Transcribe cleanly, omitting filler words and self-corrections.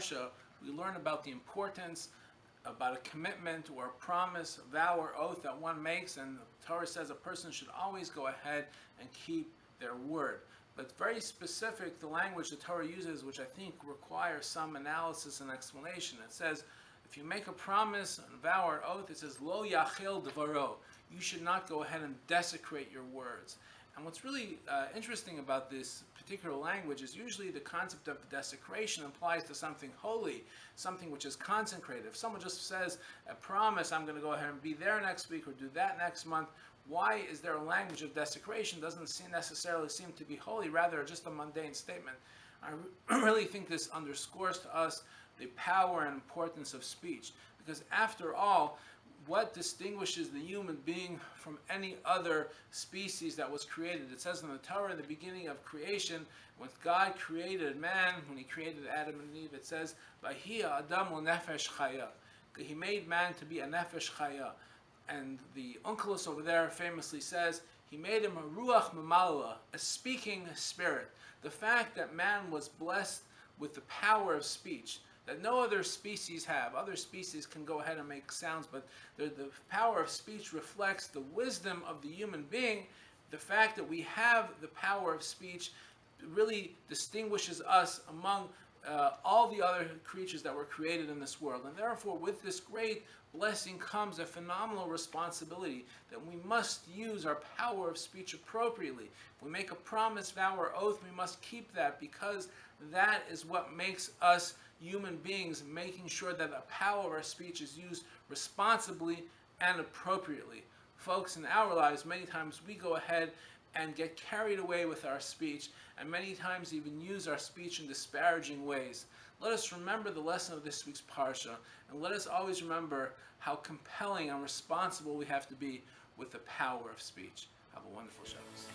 parsha, we learn about the importance, about a commitment or a promise, vow or oath that one makes, and the Torah says a person should always go ahead and keep their word. But very specific, the language the Torah uses, which I think requires some analysis and explanation. It says, if you make a promise, a vow or oath, it says, lo yachil devaro. You should not go ahead and desecrate your words. And what's really interesting about this particular language is usually the concept of desecration applies to something holy, something which is consecrated. If someone just says a promise, I'm going to go ahead and be there next week or do that next month, why is there a language of desecration? Doesn't necessarily seem to be holy, rather just a mundane statement. I really think this underscores to us the power and importance of speech, because after all, what distinguishes the human being from any other species that was created? It says in the Torah, in the beginning of creation, when God created man, when he created Adam and Eve, it says, Vayhiya Adam nefesh chaya. He made man to be a nefesh chaya. And the Onkelos over there famously says, he made him a ruach mamala, a speaking spirit. The fact that man was blessed with the power of speech, that no other species have. Other species can go ahead and make sounds, but the power of speech reflects the wisdom of the human being. The fact that we have the power of speech really distinguishes us among all the other creatures that were created in this world. And therefore, with this great blessing comes a phenomenal responsibility that we must use our power of speech appropriately. If we make a promise, vow, or oath, we must keep that, because that is what makes us human beings, making sure that the power of our speech is used responsibly and appropriately. Folks, in our lives, many times we go ahead and get carried away with our speech, and many times even use our speech in disparaging ways. Let us remember the lesson of this week's parsha, and let us always remember how compelling and responsible we have to be with the power of speech. Have a wonderful Shabbos.